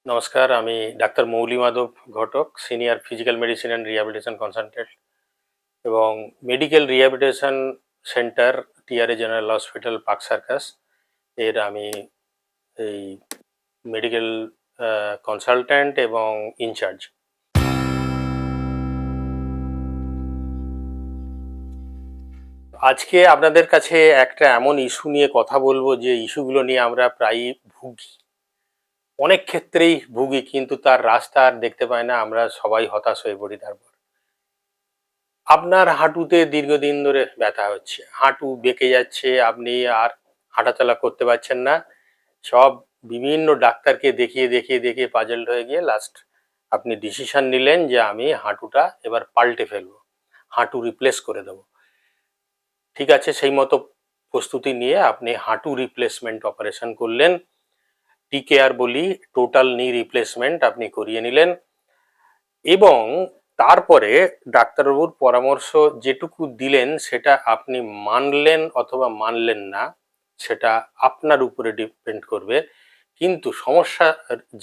নমস্কার, আমি doctor Mouli Madhab Ghatak, senior physical medicine and rehabilitation consultant এবং medical rehabilitation centre TRA general hospital Park Circus এর আমি এই মেডিকেল কনসালট্যান্ট এবং ইনচার্জ। আজকে আপনাদের কাছে একটা এমন ইস্যু নিয়ে কথা বলবো যে ইস্যুগুলো নিয়ে আমরা প্রায়ই ভুগি, অনেক ক্ষেত্রেই ভুগি, কিন্তু তার রাস্তা আর দেখতে পাই না। আমরা সবাই হতাশ হয়ে পড়ি। তারপর আপনার হাঁটুতে দীর্ঘদিন ধরে ব্যথা হচ্ছে, হাঁটু বেঁকে যাচ্ছে, আপনি আর হাঁটাচলা করতে পারছেন না। সব বিভিন্ন ডাক্তারকে দেখিয়ে দেখিয়ে দেখিয়ে পাজলড হয়ে গিয়ে লাস্ট আপনি ডিসিশন নিলেন যে আমি হাঁটুটা এবার পাল্টে ফেলবো, হাঁটু রিপ্লেস করে দেবো। ঠিক আছে, সেই মতো প্রস্তুতি নিয়ে আপনি হাঁটু রিপ্লেসমেন্ট অপারেশন করলেন, টিকেআর বলি, টোটাল নি রিপ্লেসমেন্ট আপনি করিয়ে নিলেন এবং তারপরে ডাক্তারবাবুর পরামর্শ যেটুকু দিলেন সেটা আপনি মানলেন অথবা মানলেন না, সেটা আপনার উপরে ডিপেন্ড করবে। কিন্তু সমস্যা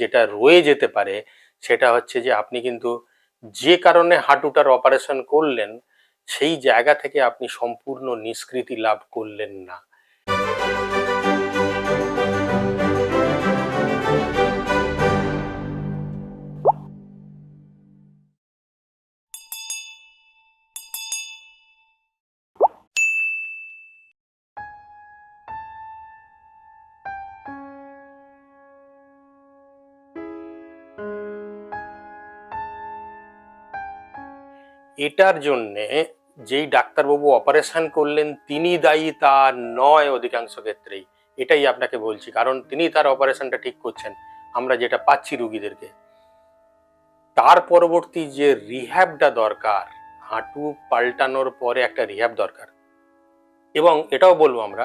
যেটা রয়ে যেতে পারে সেটা হচ্ছে যে আপনি কিন্তু যে কারণে হাঁটুটার অপারেশন করলেন সেই জায়গা থেকে আপনি সম্পূর্ণ নিষ্কৃতি লাভ করলেন না। এটার জন্যে যেই ডাক্তারবাবু অপারেশন করলেন তিনি দায়ী তা নয় অধিকাংশ ক্ষেত্রেই, এটাই আপনাকে বলছি, কারণ তিনি তার অপারেশনটা ঠিক করছেন, আমরা যেটা পাচ্ছি রুগীদেরকে। তার পরবর্তী যে রিহ্যাবটা দরকার, হাঁটু পাল্টানোর পরে একটা রিহ্যাব দরকার, এবং এটাও বলবো আমরা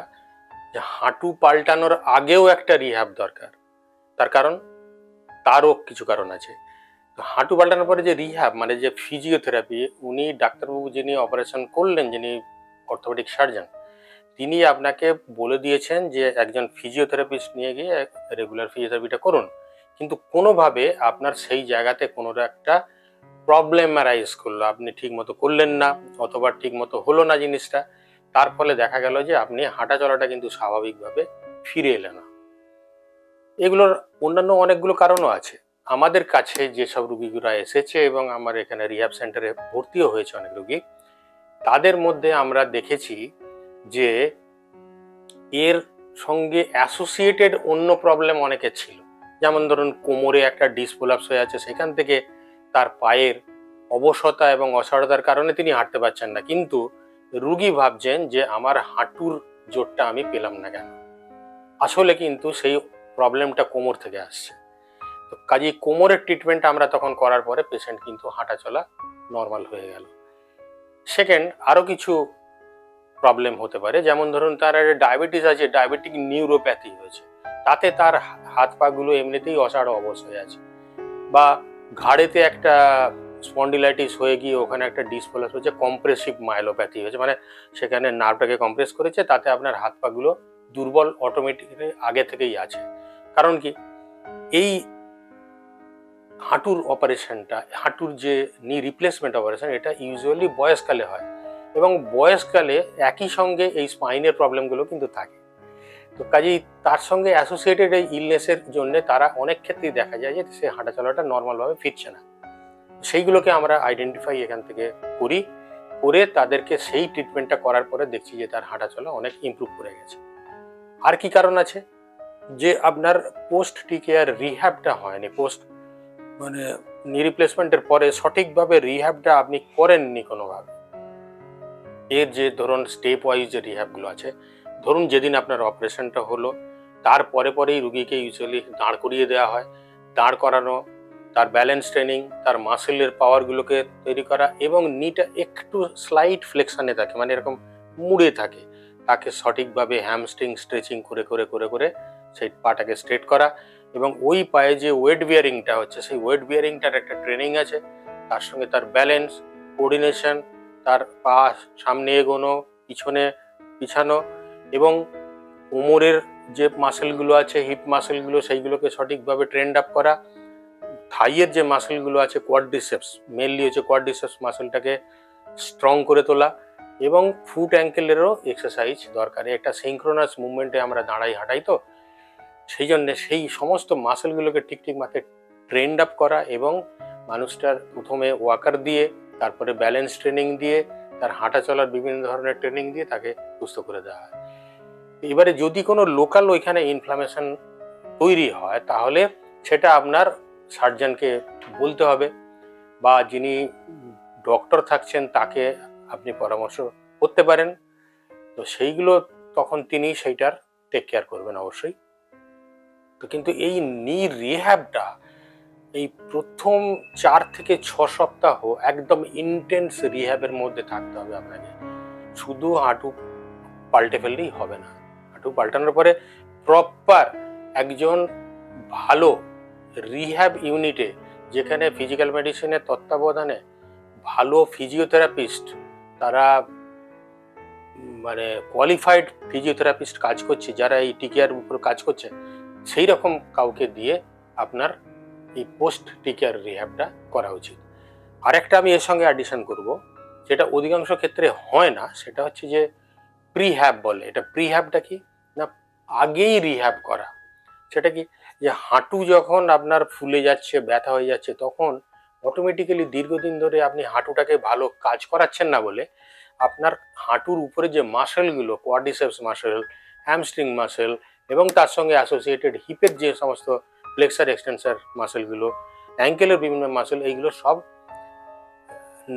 যে হাঁটু পাল্টানোর আগেও একটা রিহ্যাব দরকার। তার কারণ, তারও কিছু কারণ আছে। হাঁটু পাল্টানোর পরে যে রিহ্যাব মানে যে ফিজিওথেরাপি, উনি ডাক্তারবাবু যিনি অপারেশন করলেন, যিনি অর্থোপেডিক সার্জন, তিনি আপনাকে বলে দিয়েছেন যে একজন ফিজিওথেরাপিস্ট নিয়ে গিয়ে রেগুলার ফিজিওথেরাপিটা করুন, কিন্তু কোনোভাবে আপনার সেই জায়গাতে কোনো একটা প্রবলেম অ্যারাইজ করলো, আপনি ঠিক মতো করলেন না অথবা ঠিক মতো হলো না জিনিসটা, তার ফলে দেখা গেল যে আপনি হাঁটা চলাটা কিন্তু স্বাভাবিকভাবে ফিরে এলেন না। এগুলোর অন্যান্য অনেকগুলো কারণও আছে। আমাদের কাছে যেসব রুগীগুলো এসেছে এবং আমার এখানে রিহ্যাব সেন্টারে ভর্তিও হয়েছে অনেক রুগী, তাদের মধ্যে আমরা দেখেছি যে এর সঙ্গে অ্যাসোসিয়েটেড অন্য প্রবলেম অনেকের ছিল। যেমন ধরুন, কোমরে একটা ডিসপ্রোলাপস হয়ে আছে, সেখান থেকে তার পায়ের অবশতা এবং অসাড়তার কারণে তিনি হাঁটতে পারছেন না, কিন্তু রুগী ভাবছেন যে আমার হাঁটুর জোরটা আমি পেলাম না কেন। আসলে কিন্তু সেই প্রবলেমটা কোমর থেকে আসছে। তো কাজেই কোমরের ট্রিটমেন্ট আমরা তখন করার পরে পেশেন্ট কিন্তু হাঁটা চলা নর্মাল হয়ে গেল। সেকেন্ড, আরও কিছু প্রবলেম হতে পারে, যেমন ধরুন তার ডায়াবেটিস আছে, ডায়াবেটিক নিউরোপ্যাথি হয়েছে, তাতে তার হাত পাগুলো এমনিতেই অসাড় অবশ হয়ে আছে, বা ঘাড়েতে একটা স্পন্ডিলাইটিস হয়ে গিয়ে ওখানে একটা ডিসপ্লাস হয়েছে, কম্প্রেসিভ মাইলোপ্যাথি হয়েছে, মানে সেখানে নার্ভটাকে কম্প্রেস করেছে, তাতে আপনার হাত পাগুলো দুর্বল অটোমেটিক্যালি আগে থেকেই আছে। কারণ কি, এই হাঁটুর অপারেশনটা, হাঁটুর যে নি রিপ্লেসমেন্ট অপারেশন, এটা ইউজুয়ালি বয়সকালে হয় এবং বয়সকালে একই সঙ্গে এই স্পাইনের প্রবলেমগুলো কিন্তু থাকে। তো কাজেই তার সঙ্গে অ্যাসোসিয়েটেড এই ইলনেসের জন্য তারা অনেক ক্ষেত্রেই দেখা যায় যে সে হাঁটা চলাটা নর্মালভাবে ফিরছে না। সেইগুলোকে আমরা আইডেন্টিফাই এখান থেকে করি, করে তাদেরকে সেই ট্রিটমেন্টটা করার পরে দেখছি যে তার হাঁটা চলা অনেক ইমপ্রুভ করে গেছে। আর কি কারণ আছে, যে আপনার পোস্ট টিকেআর রিহ্যাবটা হয়নি, পোস্ট মানে নি রিপ্লেসমেন্টের পরে সঠিকভাবে রিহ্যাবটা আপনি করেননি কোনোভাবে। এর যে ধরুন স্টেপ ওয়াইজ যে রিহ্যাবগুলো আছে, ধরুন যেদিন আপনার অপারেশনটা হলো তার পরেই রুগীকে ইউজুয়ালি দাঁড় করিয়ে দেওয়া হয়। দাঁড় করানো, তার ব্যালেন্স ট্রেনিং, তার মাসেলের পাওয়ারগুলোকে তৈরি করা, এবং নিটা একটু স্লাইট ফ্লেকশনে থাকে, মানে এরকম মুড়ে থাকে, তাকে সঠিকভাবে হ্যামস্ট্রিং স্ট্রেচিং করে করে করে করে সেই পাটাকে স্ট্রেট করা, এবং ওই পায়ে যে ওয়েট বিয়ারিংটা হচ্ছে সেই ওয়েট বিয়ারিংটার একটা ট্রেনিং আছে, তার সঙ্গে তার ব্যালেন্স, কোঅর্ডিনেশন, তার পা সামনে এগোনো, পিছনে পিছানো, এবং কোমরের যে মাসেলগুলো আছে, হিপ মাসেলগুলো, সেইগুলোকে সঠিকভাবে ট্রেন্ড আপ করা, থাইয়ের যে মাসেলগুলো আছে কোয়াড্রিসেপস, মেনলি হচ্ছে কোয়াড্রিসেপস মাসেলটাকে স্ট্রং করে তোলা, এবং ফুট অ্যাঙ্কেলেরও এক্সারসাইজ দরকার। একটা সিঙ্ক্রোনাস মুভমেন্টে আমরা দাঁড়াই হাঁটাই, তো সেই জন্যে সেই সমস্ত মাসেলগুলোকে ঠিক মাত্রায় ট্রেন্ড আপ করা, এবং মানুষটার প্রথমে ওয়াকার দিয়ে, তারপরে ব্যালেন্স ট্রেনিং দিয়ে, তার হাঁটা চলার বিভিন্ন ধরনের ট্রেনিং দিয়ে তাকে সুস্থ করে দেওয়া হয়। এবারে যদি কোনো লোকাল ওইখানে ইনফ্লামেশন তৈরি হয়, তাহলে সেটা আপনার সার্জনকে বলতে হবে, বা যিনি ডক্টর থাকছেন তাকে আপনি পরামর্শ করতে পারেন। তো সেইগুলো তখন তিনি সেইটার টেক কেয়ার করবেন অবশ্যই। তো কিন্তু এই নি রিহ্যাবটা এই প্রথম 4 থেকে 6 সপ্তাহ একদম ইন্টেন্স রিহ্যাবের মধ্যে থাকতে হবে আপনাকে। শুধু হাঁটু পাল্টে ফেললেই হবে না। হাঁটু পাল্টানোর পরে প্রপার একজন ভালো রিহ্যাব ইউনিটে, যেখানে ফিজিক্যাল মেডিসিনের তত্ত্বাবধানে ভালো ফিজিওথেরাপিস্ট, তারা মানে কোয়ালিফাইড ফিজিওথেরাপিস্ট কাজ করছে, যারা এই টিকেয়ার উপর কাজ করছে, সেই রকম কাউকে দিয়ে আপনার এই পোস্ট টিকেয়ার রিহ্যাবটা করা উচিত। আরেকটা আমি এর সঙ্গে অ্যাডিশন করব, যেটা অধিকাংশ ক্ষেত্রে হয় না, সেটা হচ্ছে যে প্রিহ্যাব বলে। এটা প্রিহ্যাবটা কি না, আগেই রিহ্যাব করা। সেটা কি, যে হাঁটু যখন আপনার ফুলে যাচ্ছে, ব্যথা হয়ে যাচ্ছে, তখন অটোমেটিক্যালি দীর্ঘদিন ধরে আপনি হাঁটুটাকে ভালো কাজ করাচ্ছেন না বলে আপনার হাঁটুর উপরে যে মাসেলগুলো, কোয়াড্রিসেপস মাসেল, হ্যামস্ট্রিং মাসেল, এবং তার সঙ্গে অ্যাসোসিয়েটেড হিপের যে সমস্ত ফ্লেক্সার এক্সটেন্সার মাসেলগুলো, অ্যাঙ্কেলের বিভিন্ন মাসেল, এইগুলো সব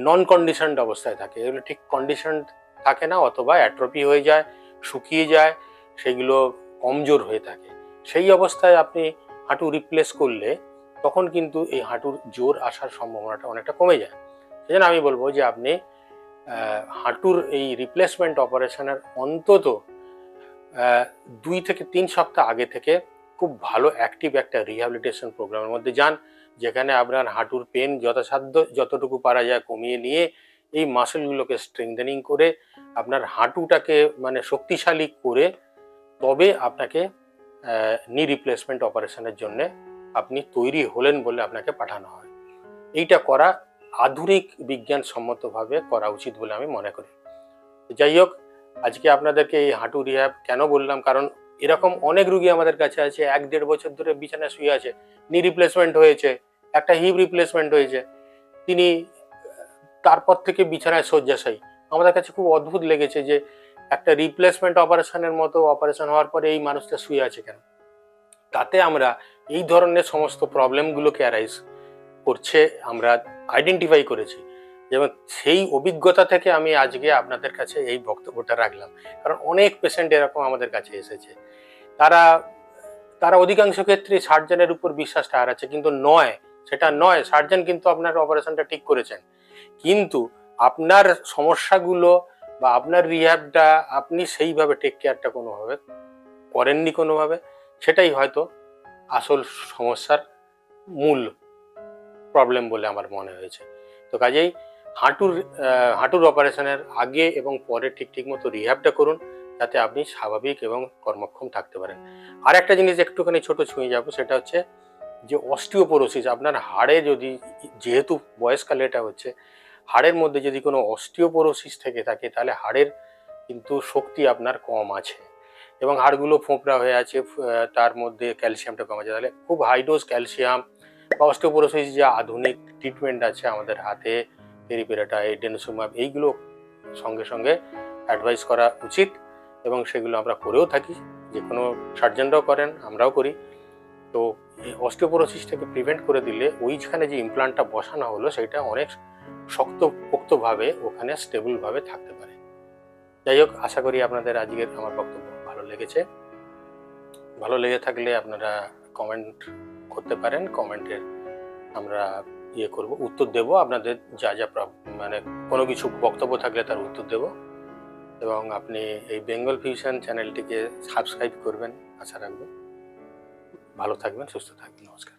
নন কন্ডিশনড অবস্থায় থাকে। এগুলো ঠিক কন্ডিশন থাকে না, অথবা অ্যাট্রফি হয়ে যায়, শুকিয়ে যায়, সেগুলো কমজোর হয়ে থাকে। সেই অবস্থায় আপনি হাঁটু রিপ্লেস করলে তখন কিন্তু এই হাঁটুর জোর আসার সম্ভাবনাটা অনেকটা কমে যায়। সেই জন্য আমি বলবো যে আপনি হাঁটুর এই রিপ্লেসমেন্ট অপারেশনের অন্তত 2 থেকে 3 সপ্তাহ আগে থেকে খুব ভালো অ্যাক্টিভ একটা রিহ্যাবিলিটেশন প্রোগ্রামের মধ্যে যান, যেখানে আপনার হাঁটুর পেন যথাসাধ্য যতটুকু পারা যায় কমিয়ে নিয়ে এই মাসেলগুলোকে স্ট্রেংথেনিং করে আপনার হাঁটুটাকে মানে শক্তিশালী করে তবে আপনাকে নি রিপ্লেসমেন্ট অপারেশনের জন্য আপনি তৈরি হলেন বলে আপনাকে পাঠানো হয়। এইটা করা আধুনিক বিজ্ঞানসম্মতভাবে করা উচিত বলে আমি মনে করি। যাই হোক, আজকে আপনাদেরকে এই হাঁটু রিহ্যাব কেন বললাম, কারণ এরকম অনেক রুগী আমাদের কাছে আছে 1-1.5 বছর ধরে বিছানায় শুয়ে আছে, নি রিপ্লেসমেন্ট হয়েছে, একটা হিপ রিপ্লেসমেন্ট হয়েছে, তিনি তারপর থেকে বিছানায় শয্যাশায়ী। আমাদের কাছে খুব অদ্ভুত লেগেছে যে একটা রিপ্লেসমেন্ট অপারেশনের মতো অপারেশন হওয়ার পরে এই মানুষটা শুয়ে আছে কেন। তাতে আমরা এই ধরনের সমস্ত প্রবলেমগুলোকে অ্যারাইজ করছে আমরা আইডেন্টিফাই করেছি, যেমন সেই অভিজ্ঞতা থেকে আমি আজকে আপনাদের কাছে এই বক্তব্যটা রাখলাম। কারণ অনেক পেশেন্ট এরকম আমাদের কাছে এসেছে, তারা তারা অধিকাংশ ক্ষেত্রে সার্জনের উপর বিশ্বাসটা হারাচ্ছে, কিন্তু নয়, সেটা নয়। সার্জন কিন্তু আপনার অপারেশনটা ঠিক করেছেন, কিন্তু আপনার সমস্যাগুলো বা আপনার রিহ্যাবটা আপনি সেইভাবে টেক কেয়ারটা কোনোভাবে করেননি কোনোভাবে, সেটাই হয়তো আসল সমস্যার মূল প্রবলেম বলে আমার মনে হয়েছে। তো কাজেই হাঁটুর অপারেশনের আগে এবং পরে ঠিক মতো রিহ্যাবটা করুন, যাতে আপনি স্বাভাবিক এবং কর্মক্ষম থাকতে পারেন। আর একটা জিনিস একটুখানি ছোট ছুঁয়ে যাবো, সেটা হচ্ছে যে অস্টিওপোরোসিস। আপনার হাড়ে যদি, যেহেতু বয়সকালে এটা হচ্ছে, হাড়ের মধ্যে যদি কোনো অস্টিওপোরোসিস থেকে থাকে, তাহলে হাড়ের কিন্তু শক্তি আপনার কম আছে এবং হাড়গুলো ফোঁপড়া হয়ে আছে, তার মধ্যে ক্যালসিয়ামটা কম আছে। তাহলে খুব হাই ডোজ ক্যালসিয়াম বা অস্টিওপোরোসিস যে আধুনিক ট্রিটমেন্ট আছে আমাদের হাতে, টেরিপেরাটাইড, ডেনিসোমাব, এইগুলো সঙ্গে সঙ্গে অ্যাডভাইস করা উচিত, এবং সেগুলো আমরা করেও থাকি। যে কোনো সার্জনরাও করেন, আমরাও করি। তো এই অস্টিওপোরোসিসটাকে প্রিভেন্ট করে দিলে ওইখানে যে ইমপ্লান্টটা বসানো হলো সেটা অনেক শক্তপোক্তভাবে ওখানে স্টেবলভাবে থাকতে পারে। যাই হোক, আশা করি আপনাদের আজকের আমার বক্তব্য ভালো লেগেছে। ভালো লেগে থাকলে আপনারা কমেন্ট করতে পারেন, কমেন্টের আমরা করব, উত্তর দেব। আপনাদের যা মানে কোনো কিছু বক্তব্য থাকলে তার উত্তর দেব, এবং আপনি এই বেঙ্গল ফিউশন চ্যানেলটিকে সাবস্ক্রাইব করবেন আশা রাখবো। ভালো থাকবেন, সুস্থ থাকবেন, নমস্কার।